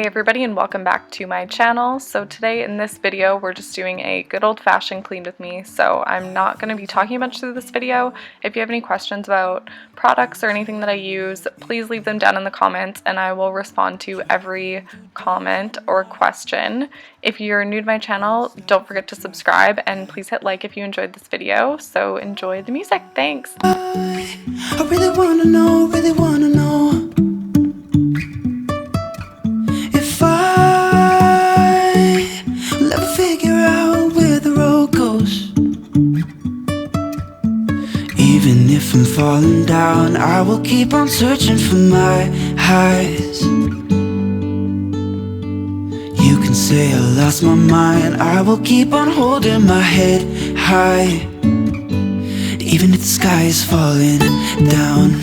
Hey everybody, and welcome back to my channel. So today in this video we're just doing a good old-fashioned clean with me, so I'm not going to be talking much through this video. If you have any questions about products or anything that I use, please leave them down in the comments and I will respond to every comment or question. If you're new to my channel, don't forget to subscribe and please hit like if you enjoyed this video. So enjoy the music. Thanks! I really wanna know, if I will ever figure out where the road goes. Even if I'm falling down, I will keep on searching for my highs. You can say I lost my mind, I will keep on holding my head high. Even if the sky is falling down.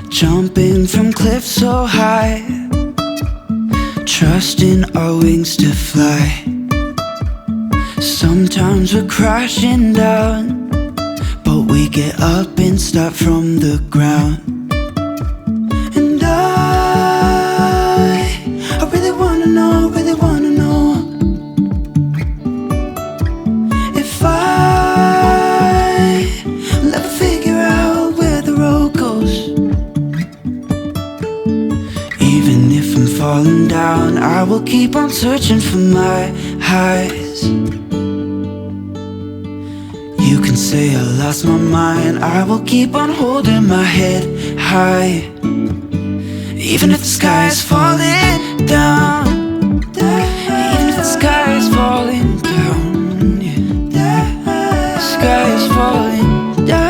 Jumping from cliffs so high, trusting our wings to fly. Sometimes we're crashing down, but we get up and start from the ground. And I really wanna know, if I will ever figure out where the road goes. Even if I'm falling down, I will keep on searching for my highs. You can say I lost my mind, I will keep on holding my head high. Even if the sky is falling down, even if the sky is falling down, yeah. The sky is falling down.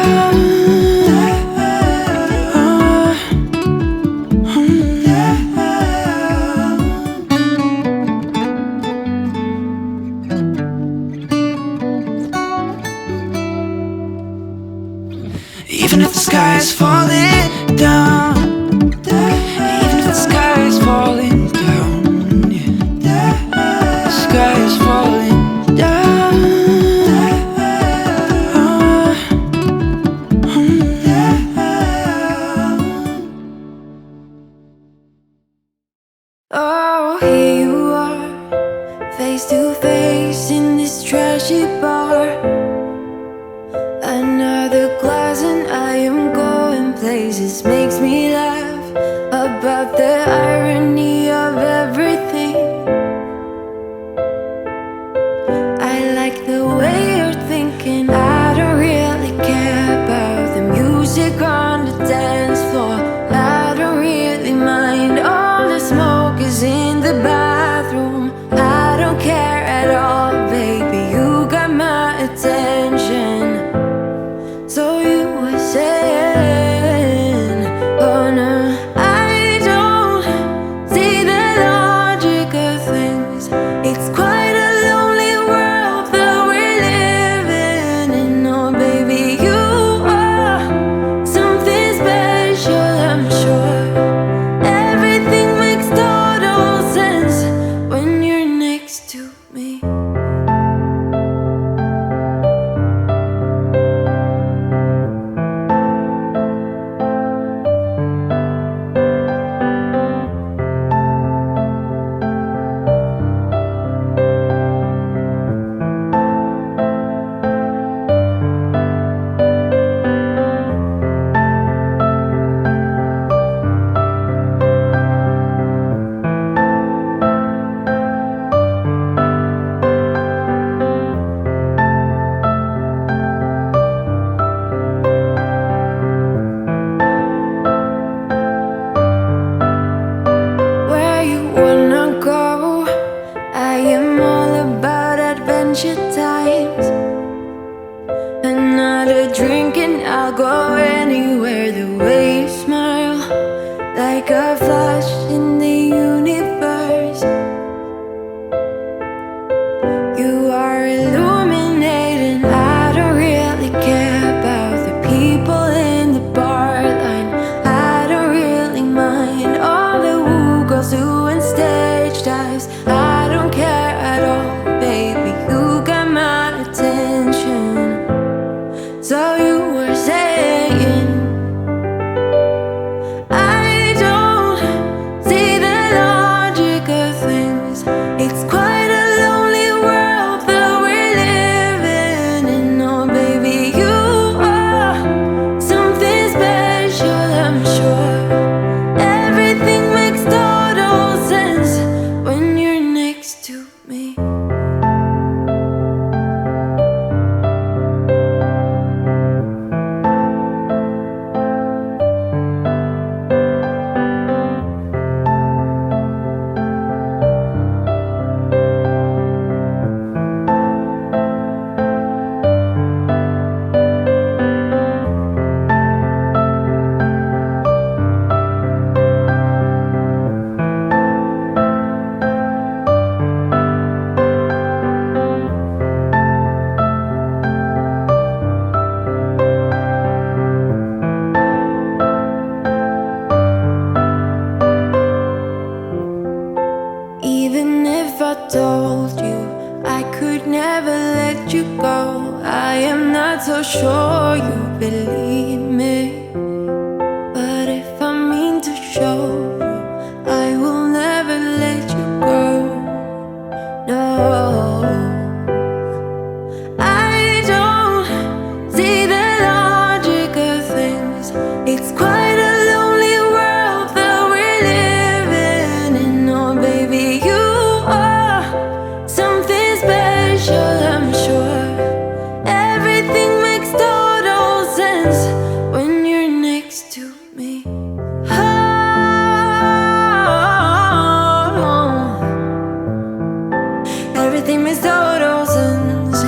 Even if the sky is falling down, even if the sky is falling down, yeah. The sky is falling down. Oh, here you are, face to face in this trashy bar. Another glass and I am going places. Makes me laugh about the irony of everything. I like the way you're thinking. I don't really care about the music on the dance floor. I don't really mind all the smoke is in the bathroom. I don't care at all, baby, you got my attention. So you were saying, oh no, I don't see the logic of things. It's quite a lonely world that we're living in. Oh baby, you are something special, I'm sure. Everything makes total sense when you're next to me. Where you wanna go? I am all about adventure times. Another drink and I'll go anywhere. The way you smile, like a flash in the universe. You are illuminating. I don't really care about the people in the bar line. I don't really mind all the woo girls doing stage dives. I told you I could never let you go. I am not so sure you believe me, but if I mean to show you, I will never let you go. No, I don't see the logic of things. It's quite a lonely world that we're living in. Oh baby, you are something special, I'm sure. Everything makes total sense when you're next to me. Everything makes total sense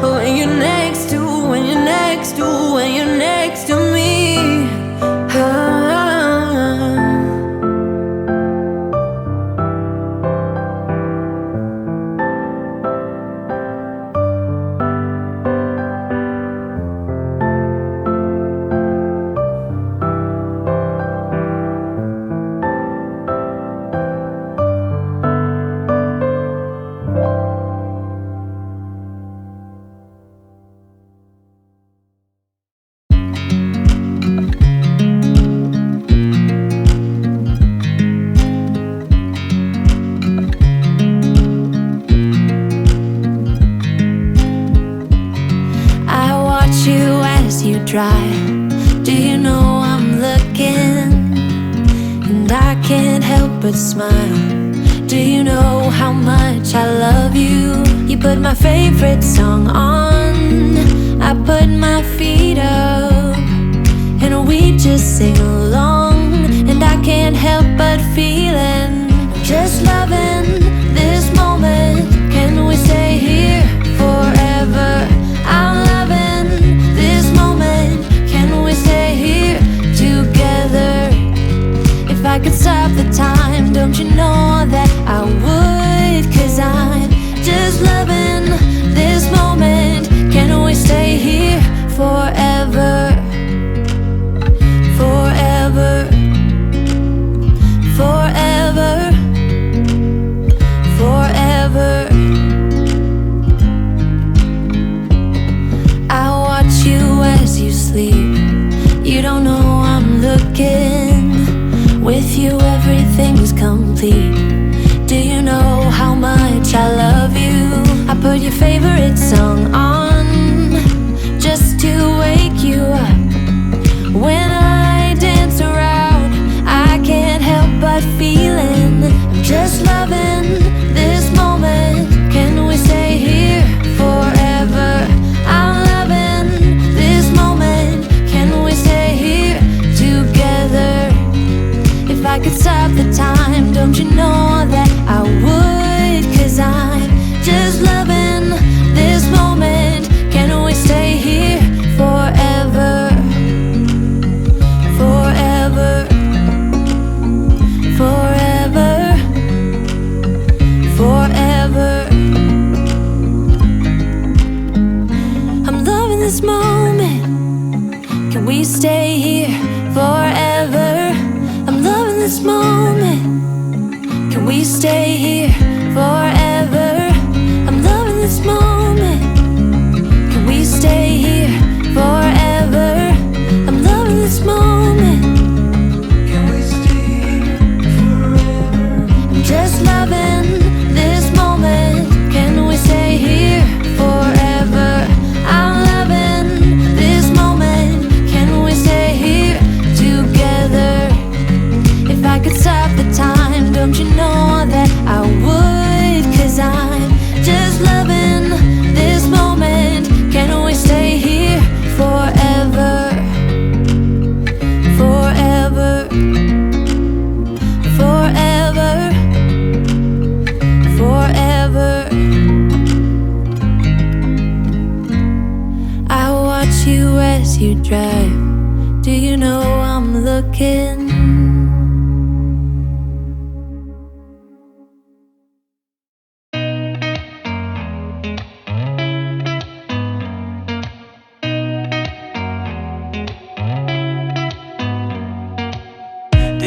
when you're next to, when you're next to, when you're next to me. You drive. Do you know I'm looking? And I can't help but smile. Do you know how much I love you? You put my favorite song on, I put my feet up, and we just sing along. And I can't help but feeling, just loving this moment. Can we stay here forever? I'm loving this moment. Can we stay here together? If I could stop the time, don't you know that I would? 'Cause I'm just loving this moment. Can we stay here forever? Forever. Forever. Forever. I watch you as you sleep. You don't know I'm looking. With you everything's complete. Do you know how much I love you? I put your favorite song on just to wake you up. When I dance around, I can't help but feeling, I'm just loving this moment. Can we stay here forever? I'm loving this moment. Can we stay here together? If I could stop the time, don't you know that I would? 'Cause I'm just loving this moment. Can we stay here forever? Forever. Forever. Forever. I'm loving this moment. Can we stay here forever? I'm loving this moment. Can we stay here forever? I'm loving this moment. Can we stay here forever? I'm loving this moment. Can we stay here forever? I'm just loving this moment. Can we stay here forever? I'm loving this moment. Can we stay here together? If I could stop the time, don't you know that I would? 'Cause I'm just loving this moment. Can we stay here forever? Forever. Forever. Forever. I watch you as you drive. Do you know I'm looking?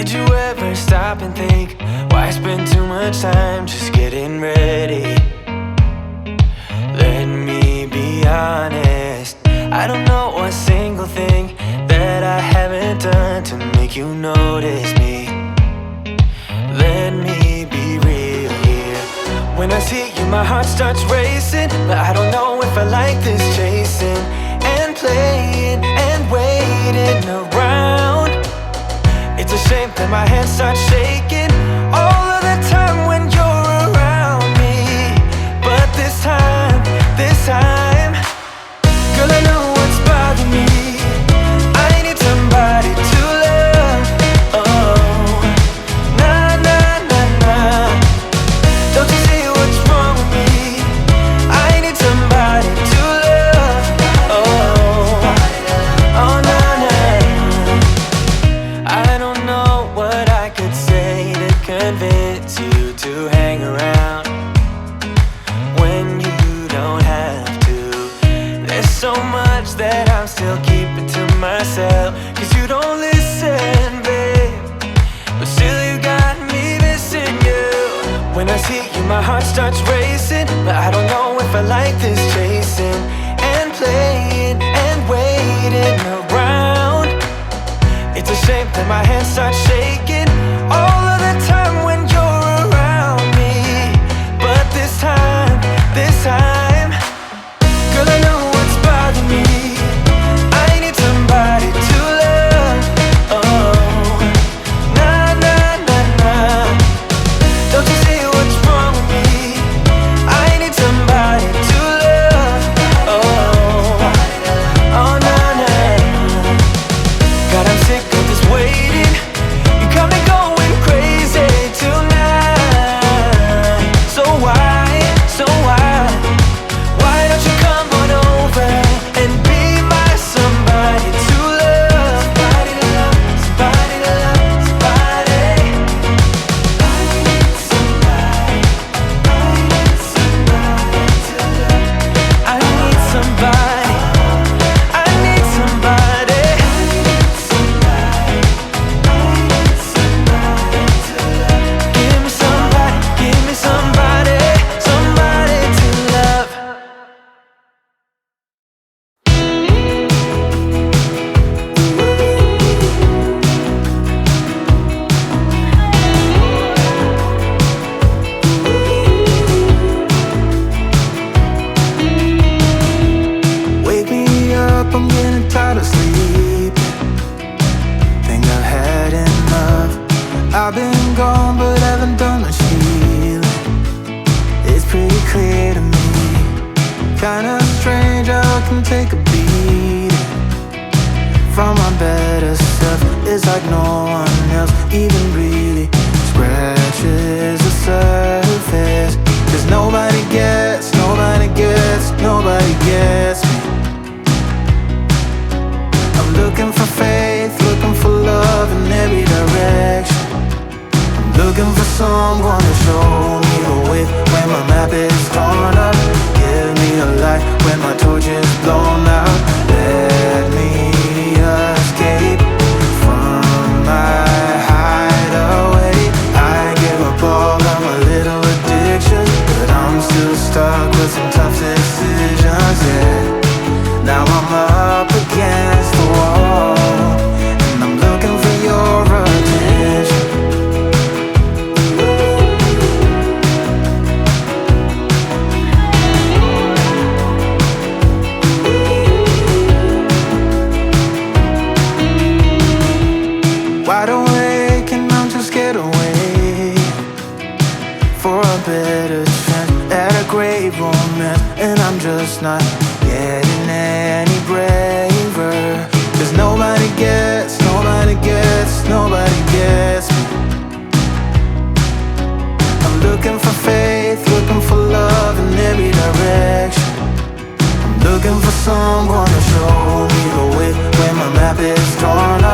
Did you ever stop and think, why spend too much time just getting ready? Let me be honest, I don't know a single thing that I haven't done to make you notice me. Let me be real here. When I see you, my heart starts racing, but I don't know if I like this chasing and playing and waiting around. It's a shame that my hands start shaking all of the time when you're around me. But this time, girl, I know what's bothering me. I need somebody to love. Oh, nah, nah, nah, nah. Don't you see what's wrong with me? I need somebody to love. Oh, oh, nah, nah. I don't know what I could say to convince you to hang around when you don't have to. There's so much that I'm still keeping to myself, 'cause you don't listen, babe. But still you got me missing you. When I see you, my heart starts racing, but I don't know if I like this chasing and playing and waiting around. It's a shame that my hands start shaking all of the time when you're around me. But this time, girl, I know what's bothering me. I need somebody to love. Oh, nah, nah, nah, nah. Don't you see what's wrong with me? I need somebody to love. Oh, oh, nah, nah. God, I'm sick of this waiting. You got me going crazy tonight. So why? Why don't you come on over and be my somebody to love? Somebody to love, somebody to love, somebody. I need somebody, I need somebody to love. I need somebody, I need somebody. I need somebody, I need somebody to love. Give me somebody, somebody to love. Wake me up, I'm getting tired of sleeping. Think I've had enough. I've been gone, but haven't done much healing. It's pretty clear to me. Kinda strange how I can take a beating from my better self. It's like no one else even really scratches the surface. 'Cause nobody gets me. I'm looking for faith, looking for love in every direction. I'm looking for someone to show me the way when my map is torn up. Give me a light when my torch is blown out. Let me escape from my hideaway. I give up all of my little addictions, but I'm still stuck with some tough decisions, yeah. Now I'm up against the wall, and I'm looking for your attention. Wide awake and I'm just scared away for a better chance at a great romance, and I'm just not getting any braver. 'Cause nobody gets me. I'm looking for faith, looking for love in every direction. I'm looking for someone to show me the way when my map is torn up.